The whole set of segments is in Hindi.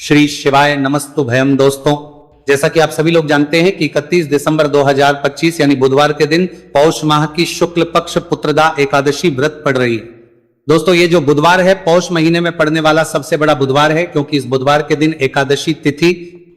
श्री शिवाय नमस्तु भयम। दोस्तों, जैसा कि आप सभी लोग जानते हैं कि 31 दिसंबर 2025 यानी बुधवार के दिन पौष माह की शुक्ल पक्ष पुत्रदा एकादशी व्रत पड़ रही है। दोस्तों, ये जो बुधवार है पौष महीने में पड़ने वाला सबसे बड़ा बुधवार है, क्योंकि इस बुधवार के दिन एकादशी तिथि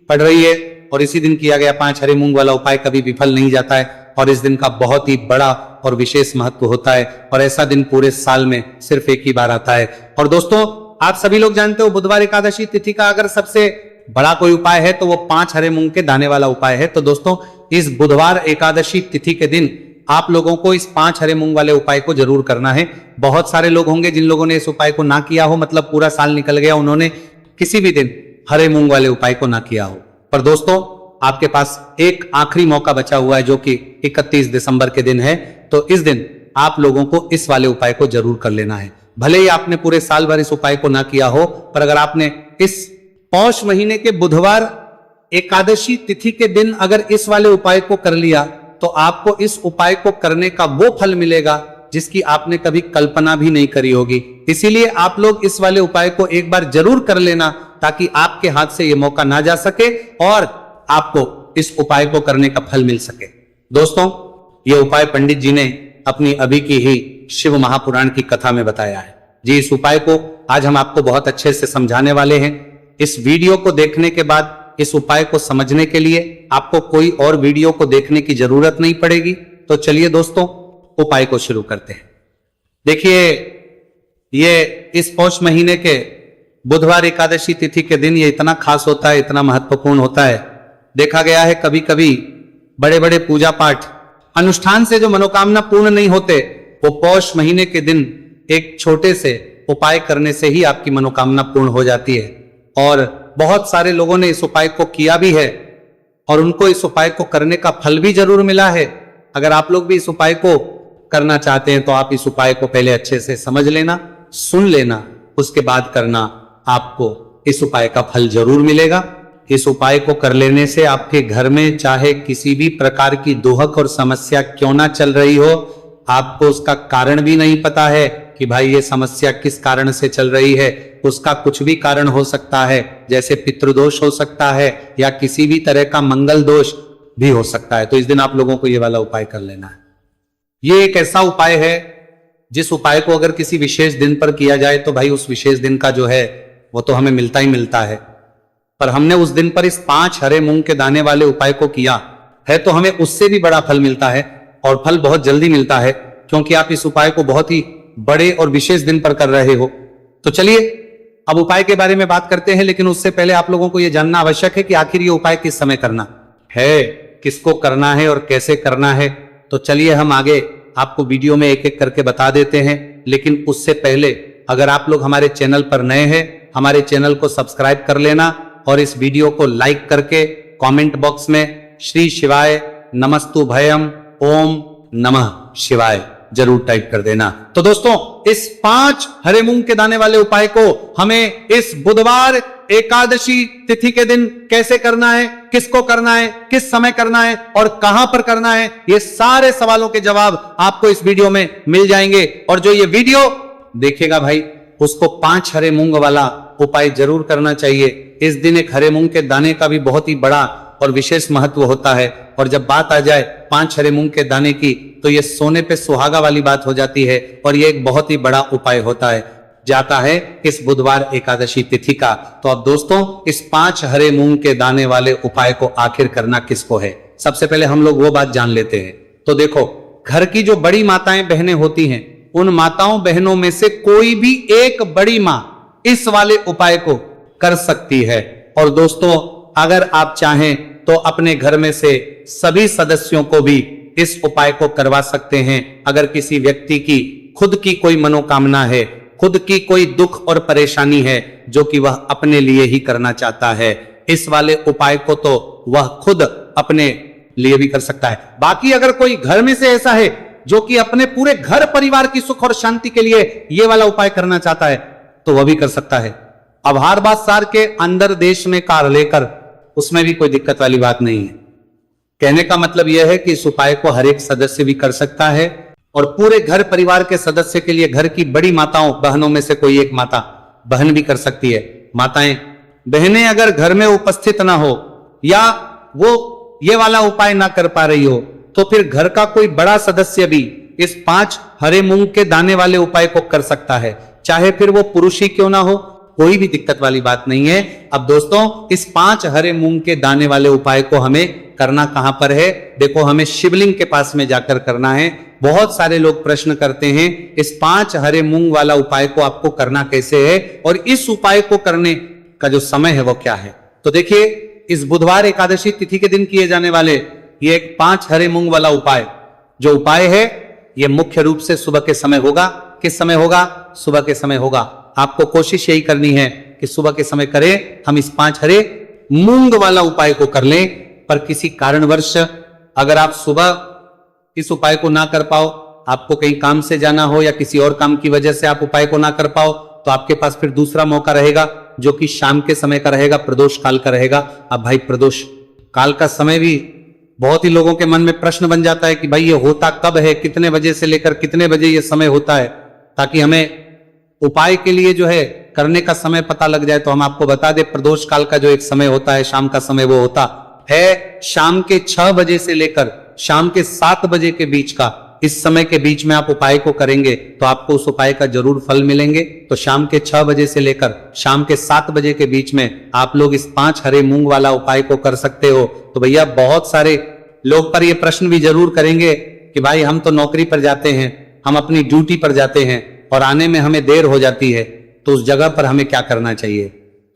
पड़ रही है और इसी दिन किया गया 5 हरे मूंग वाला उपाय कभी विफल नहीं जाता है और इस दिन का बहुत ही बड़ा और विशेष महत्व होता है और ऐसा दिन पूरे साल में सिर्फ एक ही बार आता है। और दोस्तों, आप सभी लोग जानते हो बुधवार एकादशी तिथि का अगर सबसे बड़ा कोई उपाय है तो वो 5 हरे मूंग के दाने वाला उपाय है। तो दोस्तों, इस बुधवार एकादशी तिथि के दिन आप लोगों को इस 5 हरे मूंग वाले उपाय को जरूर करना है। बहुत सारे लोग होंगे जिन लोगों ने इस उपाय को ना किया हो, मतलब पूरा साल निकल गया, उन्होंने किसी भी दिन हरे मूंग वाले उपाय को ना किया हो। पर दोस्तों, आपके पास एक आखिरी मौका बचा हुआ है जो कि 31 दिसंबर के दिन है। तो इस दिन आप लोगों को इस वाले उपाय को जरूर कर लेना है। भले ही आपने पूरे साल भर इस उपाय को ना किया हो, पर अगर आपने इस पौष महीने के बुधवार एकादशी तिथि के दिन अगर इस वाले उपाय को कर लिया तो आपको इस उपाय को करने का वो फल मिलेगा जिसकी आपने कभी कल्पना भी नहीं करी होगी। इसीलिए आप लोग इस वाले उपाय को एक बार जरूर कर लेना ताकि आपके हाथ से ये मौका ना जा सके और आपको इस उपाय को करने का फल मिल सके। दोस्तों, ये उपाय पंडित जी ने अपनी अभी की ही शिव महापुराण की कथा में बताया है। जी, इस उपाय को आज हम आपको बहुत अच्छे से समझाने वाले हैं। इस वीडियो को देखने के बाद इस उपाय को समझने के लिए आपको कोई और वीडियो को देखने की जरूरत नहीं पड़ेगी। तो चलिए दोस्तों, उपाय को शुरू करते हैं। देखिए, ये इस पौष महीने के बुधवार एकादशी तिथि के दिन ये इतना खास होता है, इतना महत्वपूर्ण होता है। देखा गया है कभी कभी बड़े बड़े पूजा पाठ अनुष्ठान से जो मनोकामना पूर्ण नहीं होते, वो पौष महीने के दिन एक छोटे से उपाय करने से ही आपकी मनोकामना पूर्ण हो जाती है। और बहुत सारे लोगों ने इस उपाय को किया भी है और उनको इस उपाय को करने का फल भी जरूर मिला है। अगर आप लोग भी इस उपाय को करना चाहते हैं तो आप इस उपाय को पहले अच्छे से समझ लेना, सुन लेना, उसके बाद करना, आपको इस उपाय का फल जरूर मिलेगा। इस उपाय को कर लेने से आपके घर में चाहे किसी भी प्रकार की दुहक और समस्या क्यों ना चल रही हो, आपको उसका कारण भी नहीं पता है कि भाई ये समस्या किस कारण से चल रही है, उसका कुछ भी कारण हो सकता है, जैसे पितृदोष हो सकता है या किसी भी तरह का मंगल दोष भी हो सकता है। तो इस दिन आप लोगों को ये वाला उपाय कर लेना है। ये एक ऐसा उपाय है जिस उपाय को अगर किसी विशेष दिन पर किया जाए तो भाई उस विशेष दिन का जो है वो तो हमें मिलता ही मिलता है। पर हमने उस दिन पर इस 5 हरे मूंग के दाने वाले उपाय को किया है तो हमें उससे भी बड़ा फल मिलता है और फल बहुत जल्दी मिलता है, क्योंकि आप इस उपाय को बहुत ही बड़े और विशेष दिन पर कर रहे हो। तो चलिए अब उपाय के बारे में बात करते हैं, लेकिन उससे पहले आप लोगों को यह जानना आवश्यक है कि आखिर ये उपाय किस समय करना है, किसको करना है और कैसे करना है। तो चलिए हम आगे आपको वीडियो में एक एक करके बता देते हैं। लेकिन उससे पहले अगर आप लोग हमारे चैनल पर नए हैं, हमारे चैनल को सब्सक्राइब कर लेना और इस वीडियो को लाइक करके कमेंट बॉक्स में श्री शिवाय नमस्तु भयम ओम नमः शिवाय जरूर टाइप कर देना। तो दोस्तों, इस 5 हरे मूंग के दाने वाले उपाय को हमें इस बुधवार एकादशी तिथि के दिन कैसे करना है, किसको करना है, किस समय करना है और कहां पर करना है, ये सारे सवालों के जवाब आपको इस वीडियो में मिल जाएंगे। और जो ये वीडियो देखेगा भाई, उसको 5 हरे मूंग वाला उपाय जरूर करना चाहिए। इस दिन एक हरे मूंग के दाने का भी बहुत ही बड़ा और विशेष महत्व होता है। और जब बात आ जाए 5 हरे मूंग के दाने की, तो ये सोने पे सुहागा वाली बात हो जाती है और ये एक बहुत ही बड़ा उपाय होता है, जाता है इस बुधवार एकादशी तिथि का। तो अब दोस्तों, इस 5 हरे मूंग के दाने वाले उपाय को आखिर करना किसको है, सबसे पहले हम लोग वो बात जान लेते हैं। तो देखो, घर की जो बड़ी माताएं बहनें होती हैं, उन माताओं बहनों में से कोई भी एक बड़ी मां इस वाले उपाय को कर सकती है। और दोस्तों, अगर आप चाहें तो अपने घर में से सभी सदस्यों को भी इस उपाय को करवा सकते हैं। अगर किसी व्यक्ति की खुद की कोई मनोकामना है, खुद की कोई दुख और परेशानी है जो कि वह अपने लिए ही करना चाहता है, इस वाले उपाय को तो वह खुद अपने लिए भी कर सकता है। बाकी अगर कोई घर में से ऐसा है जो कि अपने पूरे घर परिवार की सुख और शांति के लिए ये वाला उपाय करना चाहता है तो वह भी कर सकता है। अब हर बात सार के अंदर देश में कार लेकर, उसमें भी कोई दिक्कत वाली बात नहीं है। कहने का मतलब यह है कि इस उपाय को हर एक सदस्य भी कर सकता है और पूरे घर परिवार के सदस्य के लिए घर की बड़ी माताओं बहनों में से कोई एक माता बहन भी कर सकती है। माताएं बहनें अगर घर में उपस्थित ना हो या वो ये वाला उपाय ना कर पा रही हो, तो फिर घर का कोई बड़ा सदस्य भी इस 5 हरे मूंग के दाने वाले उपाय को कर सकता है, चाहे फिर वो पुरुष ही क्यों ना हो, कोई भी दिक्कत वाली बात नहीं है। अब दोस्तों, इस 5 हरे मूंग के दाने वाले उपाय को हमें करना कहां पर है? देखो, हमें शिवलिंग के पास में जाकर करना है। बहुत सारे लोग प्रश्न करते हैं इस 5 हरे मूंग वाला उपाय को आपको करना कैसे है और इस उपाय को करने का जो समय है वो क्या है। तो देखिए, इस बुधवार एकादशी तिथि के दिन किए जाने वाले ये एक 5 हरे मूंग वाला उपाय, जो उपाय है ये मुख्य रूप से सुबह के समय होगा। किस समय होगा? सुबह के समय होगा। आपको कोशिश यही करनी है कि सुबह के समय करें, हम इस 5 हरे मूंग वाला उपाय को कर लें। पर किसी कारणवश अगर आप सुबह इस उपाय को ना कर पाओ, आपको कहीं काम से जाना हो या किसी और काम की वजह से आप उपाय को ना कर पाओ, तो आपके पास फिर दूसरा मौका रहेगा, जो कि शाम के समय का रहेगा, प्रदोष काल का रहेगा। अब भाई, प्रदोष काल का समय भी बहुत ही लोगों के मन में प्रश्न बन जाता है कि भाई ये होता कब है, कितने बजे से लेकर कितने बजे ये समय होता है, ताकि हमें उपाय के लिए जो है करने का समय पता लग जाए। तो हम आपको बता दें, प्रदोष काल का जो एक समय होता है, शाम का समय, वो होता है शाम के 6 बजे से लेकर शाम के 7 बजे के बीच का। इस समय के बीच में आप उपाय को करेंगे तो आपको उस उपाय का जरूर फल मिलेंगे। तो शाम के 6 बजे से लेकर शाम के 7 बजे के बीच में आप लोग इस 5 हरे मूंग वाला उपाय को कर सकते हो। तो भैया, बहुत सारे लोग पर ये प्रश्न भी जरूर करेंगे कि भाई हम तो नौकरी पर जाते हैं, हम अपनी ड्यूटी पर जाते हैं और आने में हमें देर हो जाती है, तो उस जगह पर हमें क्या करना चाहिए?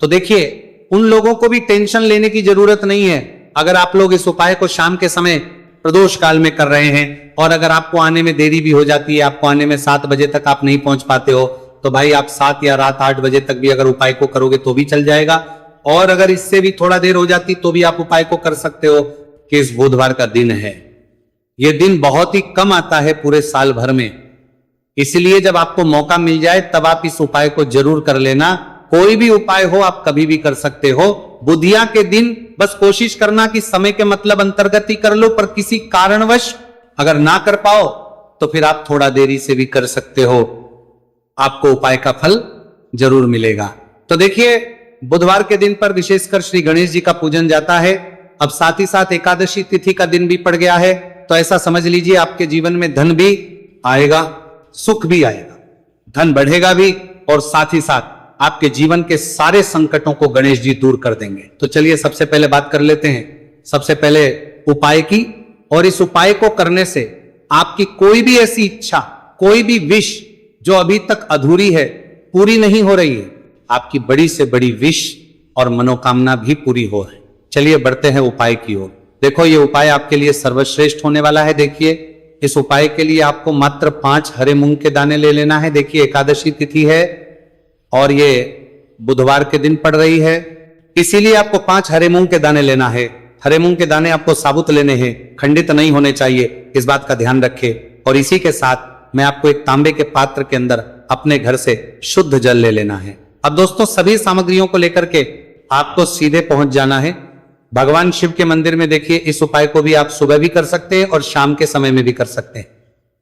तो देखिए, उन लोगों को भी टेंशन लेने की जरूरत नहीं है। अगर आप लोग इस उपाय को शाम के समय प्रदोष काल में कर रहे हैं और अगर आपको आने में देरी भी हो जाती है, आपको आने में 7 बजे तक आप नहीं पहुंच पाते हो, तो भाई आप 7 या रात 8 बजे तक भी अगर उपाय को करोगे तो भी चल जाएगा। और अगर इससे भी थोड़ा देर हो जाती तो भी आप उपाय को कर सकते हो। कि इस बुधवार का दिन है, यह दिन बहुत ही कम आता है पूरे साल भर में, इसलिए जब आपको मौका मिल जाए तब आप इस उपाय को जरूर कर लेना। कोई भी उपाय हो, आप कभी भी कर सकते हो। बुधिया के दिन बस कोशिश करना कि समय के मतलब अंतर्गत ही कर लो, पर किसी कारणवश अगर ना कर पाओ तो फिर आप थोड़ा देरी से भी कर सकते हो, आपको उपाय का फल जरूर मिलेगा। तो देखिए, बुधवार के दिन पर विशेषकर श्री गणेश जी का पूजन जाता है। अब साथ ही साथ एकादशी तिथि का दिन भी पड़ गया है, तो ऐसा समझ लीजिए आपके जीवन में धन भी आएगा, सुख भी आएगा, धन बढ़ेगा भी, और साथ ही साथ आपके जीवन के सारे संकटों को गणेश जी दूर कर देंगे। तो चलिए सबसे पहले बात कर लेते हैं, सबसे पहले उपाय की। और इस उपाय को करने से आपकी कोई भी ऐसी इच्छा, कोई भी विश जो अभी तक अधूरी है, पूरी नहीं हो रही है, आपकी बड़ी से बड़ी विश और मनोकामना भी पूरी हो है। चलिए बढ़ते हैं उपाय की ओर। देखो, ये उपाय आपके लिए सर्वश्रेष्ठ होने वाला है। देखिए, इस उपाय के लिए आपको मात्र 5 हरे मूंग के दाने ले लेना है। देखिए, एकादशी तिथि है और ये बुधवार के दिन पड़ रही है, इसीलिए आपको 5 हरे मूंग के दाने लेना है। हरे मूंग के दाने आपको साबुत लेने हैं, खंडित नहीं होने चाहिए, इस बात का ध्यान रखें। और इसी के साथ मैं आपको एक तांबे के पात्र के अंदर अपने घर से शुद्ध जल ले लेना है। अब दोस्तों, सभी सामग्रियों को लेकर के आपको सीधे पहुंच जाना है भगवान शिव के मंदिर में। देखिए, इस उपाय को भी आप सुबह भी कर सकते हैं और शाम के समय में भी कर सकते हैं।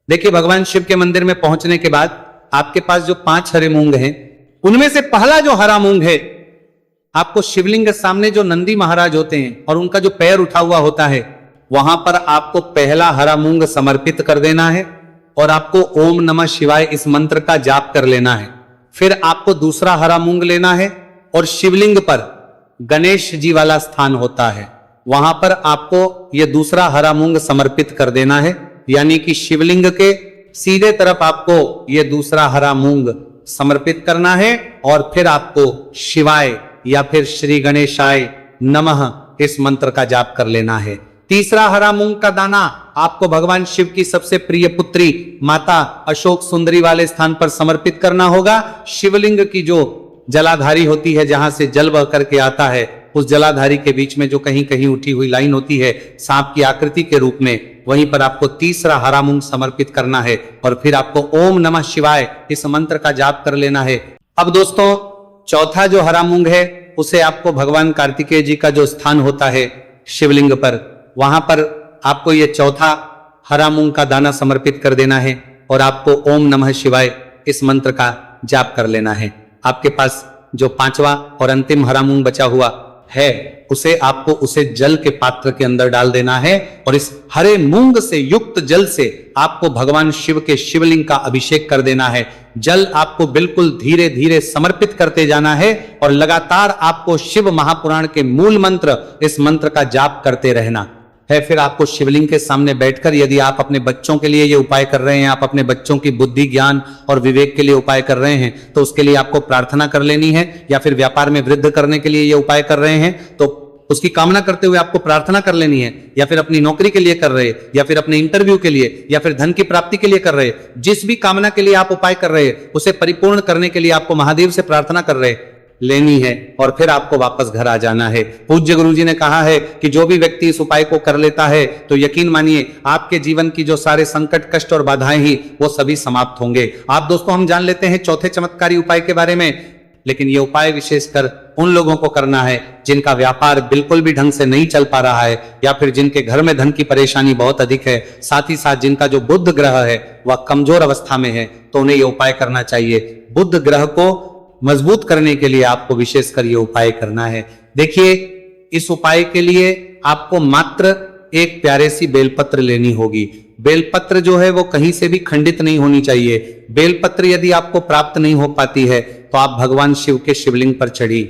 देखिए, भगवान शिव के मंदिर में पहुंचने के बाद आपके पास जो 5 हरे मूंग हैं, उनमें से पहला जो हरा मूंग है, आपको शिवलिंग के सामने जो नंदी महाराज होते हैं और उनका जो पैर उठा हुआ होता है, वहां पर आपको पहला हरा मूंग समर्पित कर देना है और आपको ओम नमः शिवाय इस मंत्र का जाप कर लेना है। फिर आपको दूसरा हरा मूंग लेना है और शिवलिंग पर गणेश जी वाला स्थान होता है, वहां पर आपको यह दूसरा हरा मूंग समर्पित कर देना है। यानी कि शिवलिंग के सीधे तरफ आपको यह दूसरा हरा मूंग समर्पित करना है और फिर आपको शिवाय या फिर श्री गणेशाय नमः इस मंत्र का जाप कर लेना है। तीसरा हरा मूंग का दाना आपको भगवान शिव की सबसे प्रिय पुत्री माता अशोक सुंदरी वाले स्थान पर समर्पित करना होगा। शिवलिंग की जो जलाधारी होती है, जहां से जल बह करके आता है, उस जलाधारी के बीच में जो कहीं कहीं उठी हुई लाइन होती है सांप की आकृति के रूप में, वहीं पर आपको तीसरा हरा मूंग समर्पित करना है और फिर आपको ओम नमः शिवाय इस मंत्र का जाप कर लेना है। अब दोस्तों, चौथा जो हरा मूंग है, उसे आपको भगवान कार्तिकेय जी का जो स्थान होता है शिवलिंग पर, वहां पर आपको ये चौथा हरा मूंग का दाना समर्पित कर देना है और आपको ओम नमः शिवाय इस मंत्र का जाप कर लेना है। आपके पास जो पांचवा और अंतिम हरा मूंग बचा हुआ है उसे आपको उसे जल के पात्र के अंदर डाल देना है और इस हरे मूंग से युक्त जल से आपको भगवान शिव के शिवलिंग का अभिषेक कर देना है। जल आपको बिल्कुल धीरे धीरे समर्पित करते जाना है और लगातार आपको शिव महापुराण के मूल मंत्र, इस मंत्र का जाप करते रहना है। फिर आपको शिवलिंग के सामने बैठकर, यदि आप अपने बच्चों के लिए ये उपाय कर रहे हैं, आप अपने बच्चों की बुद्धि, ज्ञान और विवेक के लिए उपाय कर रहे हैं, तो उसके लिए आपको प्रार्थना कर लेनी है। या फिर व्यापार में वृद्धि करने के लिए ये उपाय कर रहे हैं तो उसकी कामना करते हुए आपको प्रार्थना कर लेनी है। या फिर अपनी नौकरी के लिए कर रहे, या फिर अपने इंटरव्यू के लिए, या फिर धन की प्राप्ति के लिए कर रहे, जिस भी कामना के लिए आप उपाय कर रहे हैं उसे परिपूर्ण करने के लिए आपको महादेव से प्रार्थना कर रहे लेनी है और फिर आपको वापस घर आ जाना है। पूज्य गुरुजी ने कहा है कि जो भी व्यक्ति इस उपाय को कर लेता है तो यकीन मानिए आपके जीवन की जो सारे संकट, कष्ट और बाधाएं ही वो सभी समाप्त होंगे। आप दोस्तों, हम जान लेते हैं चौथे चमत्कारी उपाय के बारे में, लेकिन ये उपाय विशेषकर उन लोगों को करना है जिनका व्यापार बिल्कुल भी ढंग से नहीं चल पा रहा है, या फिर जिनके घर में धन की परेशानी बहुत अधिक है, साथ ही साथ जिनका जो बुध ग्रह है वह कमजोर अवस्था में है, तो उन्हें यह उपाय करना चाहिए। बुध ग्रह को मजबूत करने के लिए आपको विशेषकर ये उपाय करना है। देखिए, इस उपाय के लिए आपको मात्र एक प्यारे सी बेलपत्र लेनी होगी। बेलपत्र जो है वो कहीं से भी खंडित नहीं होनी चाहिए। बेलपत्र यदि आपको प्राप्त नहीं हो पाती है तो आप भगवान शिव के शिवलिंग पर चढ़ी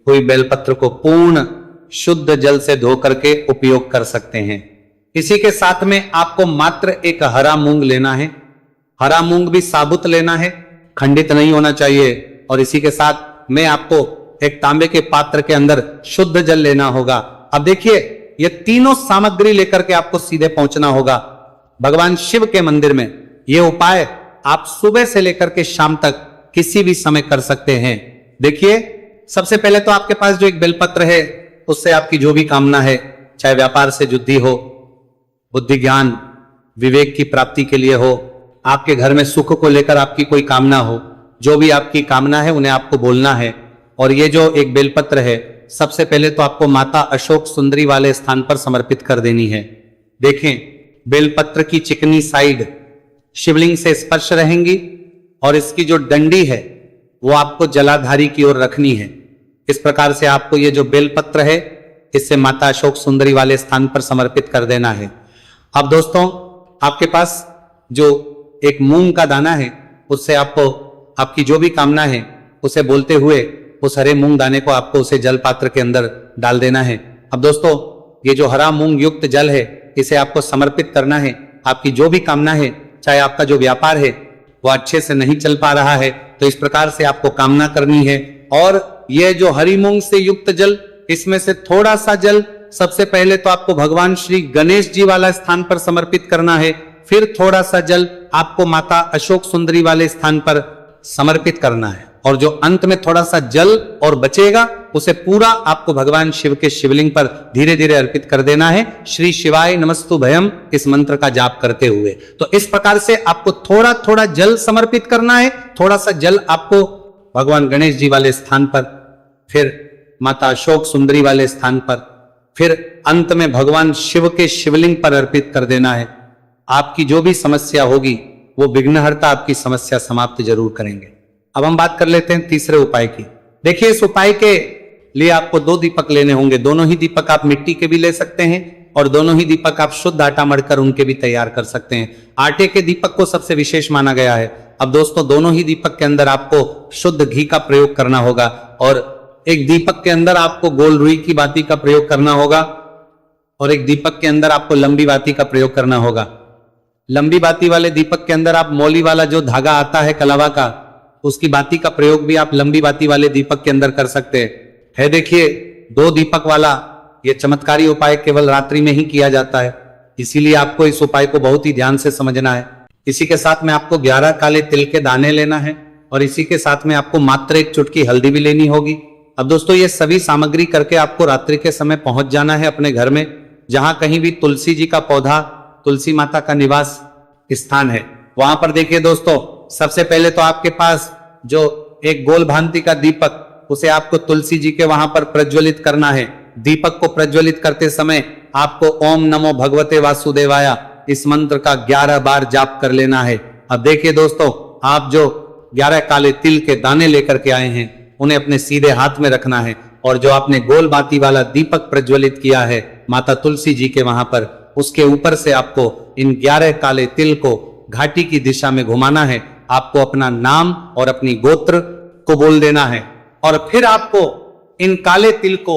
हुई बेलपत्र को पूर्ण शुद्ध जल से धो करके उपयोग कर सकते हैं। इसी के साथ में आपको मात्र एक हरा मूंग लेना है। हरा मूंग भी साबुत लेना है, खंडित नहीं होना चाहिए। और इसी के साथ में आपको एक तांबे के पात्र के अंदर शुद्ध जल लेना होगा। अब देखिए, ये तीनों सामग्री लेकर के आपको सीधे पहुंचना होगा भगवान शिव के मंदिर में। ये उपाय आप सुबह से लेकर के शाम तक किसी भी समय कर सकते हैं। देखिए, सबसे पहले तो आपके पास जो एक बेलपत्र है उससे आपकी जो भी कामना है, चाहे व्यापार से जुद्धि हो, बुद्धि ज्ञान विवेक की प्राप्ति के लिए हो, आपके घर में सुख को लेकर आपकी कोई कामना हो, जो भी आपकी कामना है उन्हें आपको बोलना है। और ये जो एक बेलपत्र है सबसे पहले तो आपको माता अशोक सुंदरी वाले स्थान पर समर्पित कर देनी है। देखें, बेलपत्र की चिकनी साइड शिवलिंग से स्पर्श रहेंगी और इसकी जो डंडी है वो आपको जलाधारी की ओर रखनी है। इस प्रकार से आपको ये जो बेलपत्र है इससे माता अशोक सुंदरी वाले स्थान पर समर्पित कर देना है। अब दोस्तों, आपके पास जो एक मूंग का दाना है उससे आपको आपकी जो भी कामना है उसे बोलते हुए उस हरे मूंग दाने को आपको उसे जल पात्र के अंदर डाल देना है। अब दोस्तों, ये जो हरा मूंग युक्त जल है इसे आपको समर्पित करना है। आपकी जो भी कामना है, चाहे आपका जो व्यापार है वो अच्छे से नहीं चल पा रहा है तो इस प्रकार से आपको कामना करनी है। और यह जो हरी मूंग से युक्त जल, इसमें से थोड़ा सा जल सबसे पहले तो आपको भगवान श्री गणेश जी वाला स्थान पर समर्पित करना है। फिर थोड़ा सा जल आपको माता अशोक सुंदरी वाले स्थान पर समर्पित करना है और जो अंत में थोड़ा सा जल और बचेगा उसे पूरा आपको भगवान शिव के शिवलिंग पर धीरे धीरे अर्पित कर देना है, श्री शिवाय नमस्तु भयम इस मंत्र का जाप करते हुए। तो इस प्रकार से आपको थोड़ा थोड़ा जल समर्पित करना है। थोड़ा सा जल आपको भगवान गणेश जी वाले स्थान पर, फिर माता अशोक सुंदरी वाले स्थान पर, फिर अंत में भगवान शिव के शिवलिंग पर अर्पित कर देना है। आपकी जो भी समस्या होगी वो विघ्नहर्ता आपकी समस्या समाप्त जरूर करेंगे। अब हम बात कर लेते हैं तीसरे उपाय की। देखिए, इस उपाय के लिए आपको 2 दीपक लेने होंगे। दोनों ही दीपक आप मिट्टी के भी ले सकते हैं और दोनों ही दीपक आप शुद्ध आटा मढ़कर उनके भी तैयार कर सकते हैं। आटे के दीपक को सबसे विशेष माना गया है। अब दोस्तों, दोनों ही दीपक के अंदर आपको शुद्ध घी का प्रयोग करना होगा और एक दीपक के अंदर आपको गोल रुई की बाती का प्रयोग करना होगा और एक दीपक के अंदर आपको लंबी बाती का प्रयोग करना होगा। लंबी बाती वाले दीपक के अंदर आप मौली वाला जो धागा आता है कलावा का, उसकी बाती का प्रयोग भी आप लंबी बाती वाले दीपक के अंदर कर सकते हैं। देखिए, 2 दीपक वाला ये चमत्कारी उपाय केवल रात्रि में ही किया जाता है, इसीलिए आपको इस उपाय को बहुत ही ध्यान से समझना है। इसी के साथ में आपको 11 काले तिल के दाने लेना है और इसी के साथ में आपको मात्र 1 चुटकी हल्दी भी लेनी होगी। अब दोस्तों, ये सभी सामग्री करके आपको रात्रि के समय पहुंच जाना है अपने घर में, जहां कहीं भी तुलसी जी का पौधा, तुलसी माता का निवास स्थान है, वहां पर देखिए दोस्तों, सबसे पहले तो आपके पास जो एक गोल भांति का दीपक, उसे आपको तुलसी जी के वहां पर प्रज्वलित करना है। दीपक को प्रज्वलित करते समय आपको ओम नमो भगवते वासुदेवाय इस मंत्र का 11 बार जाप कर लेना है। अब देखिए दोस्तों, आप जो 11 काले तिल के दाने लेकर के आए हैं उन्हें अपने सीधे हाथ में रखना है। और जो आपने गोल बाती वाला दीपक प्रज्वलित किया है माता तुलसी जी के वहां पर, उसके ऊपर से आपको इन 11 काले तिल को घाटी की दिशा में घुमाना है। आपको अपना नाम और अपनी गोत्र को बोल देना है और फिर आपको इन काले तिल को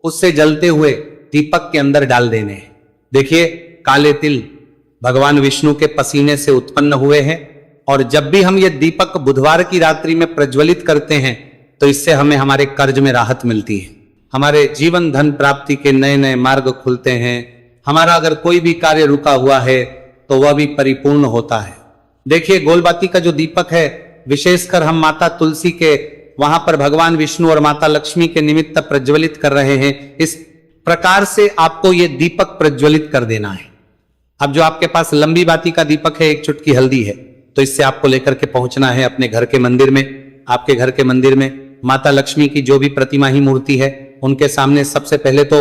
उससे जलते हुए दीपक के अंदर डाल देने हैं। देखिए, काले तिल भगवान विष्णु के पसीने से उत्पन्न हुए हैं और जब भी हम ये दीपक बुधवार की रात्रि में प्रज्वलित करते हैं तो इससे हमें हमारे कर्ज में राहत मिलती है, हमारे जीवन धन प्राप्ति के नए नए मार्ग खुलते हैं। हमारा अगर कोई भी कार्य रुका हुआ है तो वह भी परिपूर्ण होता है। देखिए, गोलबाती का जो दीपक है, विशेषकर हम माता तुलसी के वहां पर भगवान विष्णु और माता लक्ष्मी के निमित्त प्रज्वलित कर रहे हैं। इस प्रकार से आपको यह दीपक प्रज्वलित कर देना है। अब जो आपके पास लंबी बाती का दीपक है, एक चुटकी हल्दी है, तो इससे आपको लेकर के पहुंचना है अपने घर के मंदिर में। आपके घर के मंदिर में माता लक्ष्मी की जो भी प्रतिमा ही मूर्ति है, उनके सामने सबसे पहले तो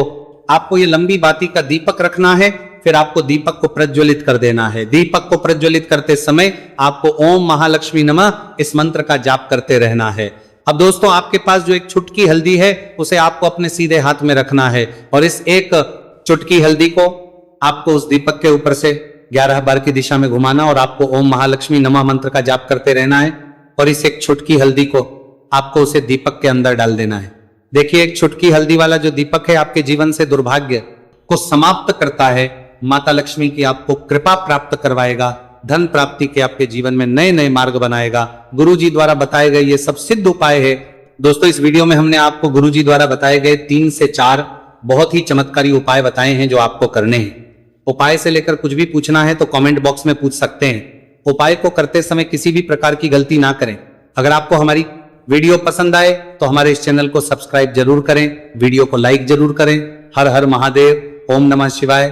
आपको ये लंबी बाती का दीपक रखना है। फिर आपको दीपक को प्रज्वलित कर देना है। दीपक को प्रज्वलित करते समय आपको ओम महालक्ष्मी नमः इस मंत्र का जाप करते रहना है। अब दोस्तों, आपके पास जो एक चुटकी हल्दी है, उसे आपको अपने सीधे हाथ में रखना है और इस एक चुटकी हल्दी को आपको उस दीपक के ऊपर से 11 बार की दिशा में घुमाना और आपको ओम महालक्ष्मी नमः मंत्र का जाप करते रहना है और इस एक चुटकी हल्दी को आपको उसे दीपक के अंदर डाल देना है। देखिए, एक चुटकी हल्दी वाला जो दीपक है आपके जीवन से दुर्भाग्य को समाप्त करता है। माता लक्ष्मी की आपको कृपा प्राप्त करवाएगा, धन प्राप्ति के आपके जीवन में नए नए मार्ग बनाएगा। गुरु जी द्वारा बताए गए ये सब सिद्ध उपाय है। दोस्तों, इस वीडियो में हमने आपको गुरु जी द्वारा बताए गए 3 से 4 बहुत ही चमत्कारी उपाय बताए हैं जो आपको करने हैं। उपाय से लेकर कुछ भी पूछना है तो कमेंट बॉक्स में पूछ सकते हैं। उपाय को करते समय किसी भी प्रकार की गलती ना करें। अगर आपको हमारी वीडियो पसंद आए तो हमारे इस चैनल को सब्सक्राइब जरूर करें, वीडियो को लाइक जरूर करें। हर हर महादेव, ओम नमः शिवाय।